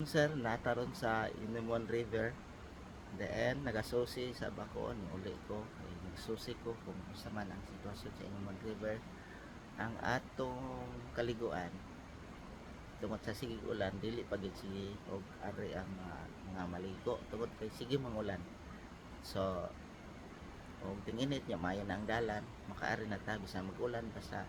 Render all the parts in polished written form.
Sir, nataron sa Inimon River. Then, nagasusi sa bakon. Uli ko. Ay, nagsusi ko kung sa man ang sitwasyon sa Inimon River. Ang atong kaliguan, tungod sa sige ulan, dili pagid sige og ari ang mga maligo. Tungod kay sige mangulan. So, og tinginit niya, mayo na ang dalan. Makaari na ta, bisa mag-ulan, basta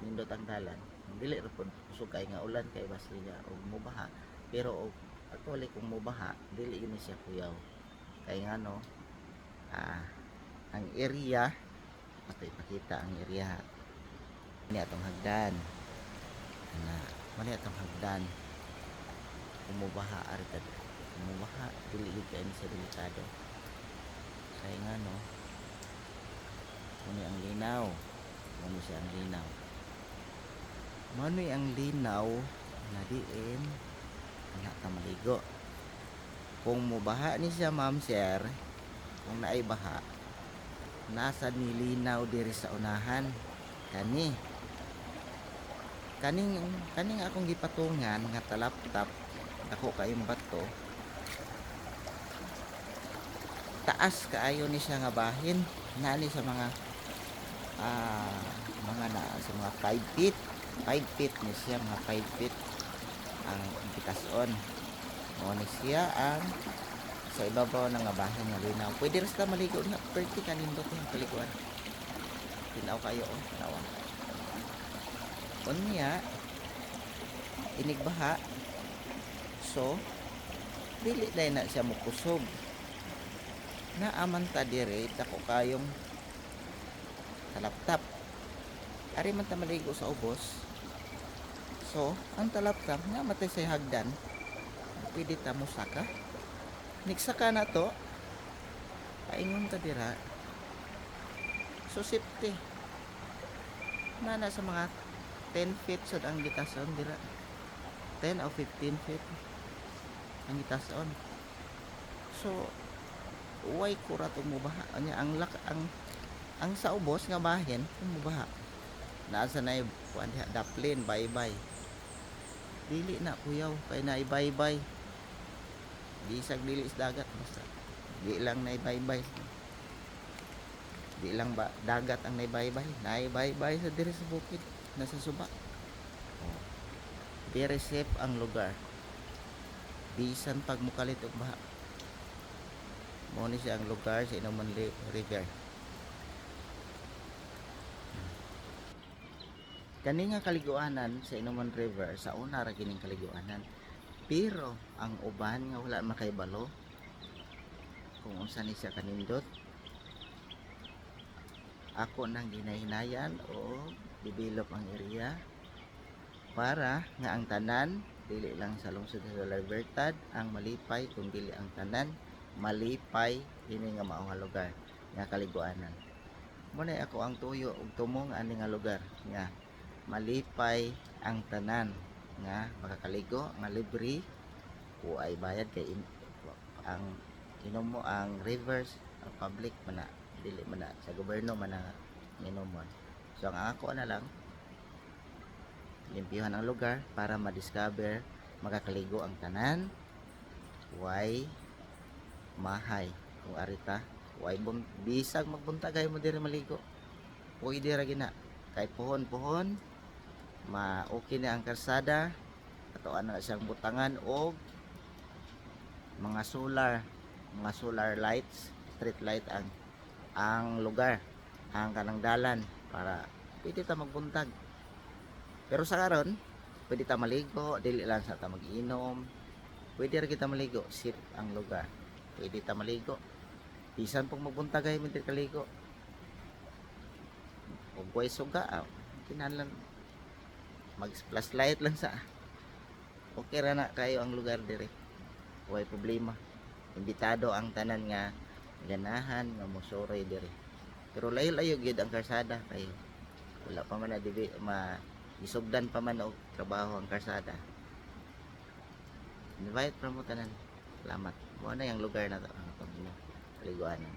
nindot ang dalan. Dili ra pud kusog kay nga ulan kay basta niya og mubaha. Pero og actually kung mubaha, dili yun siya kuyaw. Kay nga no, ang area, ato ipakita ang area. Ini atong hagdan. Na, mali atong hagdan. Kumubaha ari ta. Kumubaha, dili yun kay sa delikado. Kay nga no, muni ang linaw. Muni siya ang linaw. Manoy ang linaw na diin anak ta maligo. Kung mubaha ni siya ma'am sir, kung naay baha, nasa nilinaw diri sa unahan. Kaning akong gipatungan nga talaptap ako kayong bato. Taas kaayo ni siya nga bahin, nani sa mga sa mga 5 feet. 5 feet ni siya, mga 5 feet ang bitason. O ni siya ang sa ibabaw ng bahin nga linaw. Pwede rin sa maligo na perti kanindot yung paliguan. Tinaw kayo o, tinawa. Unya, inigbaha. So, dili dahil na siya mukusog. Naaman ta dire, ako kayong talaptap. Ari man ta maligo sa ubos. So, ang talaptap nga matay sa hagdan. Pwede ta mo saka. Nigsaka na to. Paingon ta dira. So, safety. Na sa mga 10 feet sa ang gitason dira. 10 o 15 feet ang gitason. So, uway kura to mubaha. Ang sa ubos nga bahin, mubaha. Nasa na daplin, bye-bye. Dili na kuyaw, kay na bye-bye. Bisag dili sa dagat basta. Di lang na bye-bye. Di lang ba dagat ang naibay-bay. Naibay-bay sa diri sa bukid, nasa suba. Very safe ang lugar. Bisan pag mukalit og baha. Mo ni siya ang lugar sa Inimon River. Kani nga kaliguanan sa Inimon River, sa una ra kining kaliguanan. Pero ang uban nga wala makaibalo kung unsa ni siya kanindot. Ako nang ginahinayan o develop ang area para nga ang tanan dili lang sa lungsod sa Libertad ang malipay, kung dili ang tanan malipay ini nga mao nga lugar nga kaliguanan. Muna ako ang tuyo ug tumong ani nga lugar nga malipay ang tanan nga makakaligo nga libre o ay bayad kay ang inom mo ang rivers public man na, dili man na sa gobyerno man na inomon. So ang ako na lang limpyuhan ang lugar para ma-discover makakaligo ang tanan way mahay kung arita way bisag magbuntagay mo diri maligo pwede ra gina kay puhon okay na ang karsada ato na siyang butangan og mga solar lights, street light ang lugar, ang kanang dalan para pwede ta magbuntag. Pero sa karon pwede ta maligo, dili lang sa ta mag-inom. Pwede ra kita maligo, safe ang lugar. Pwede ta maligo. Bisan pong magbuntagay mo diri kaligo. Og way suga, kinahanglan mag flashlight lang sa okay ra na kayo ang lugar dire. Way problema. Imbitado ang tanan nga ganahan nga mosuroy diri. Pero layo-layo gyud ang karsada kay wala pa man na isugdan pa man og trabaho ang karsada. Invite pa mo tanan. Salamat. Mo na yung lugar na to ang kaliguanan.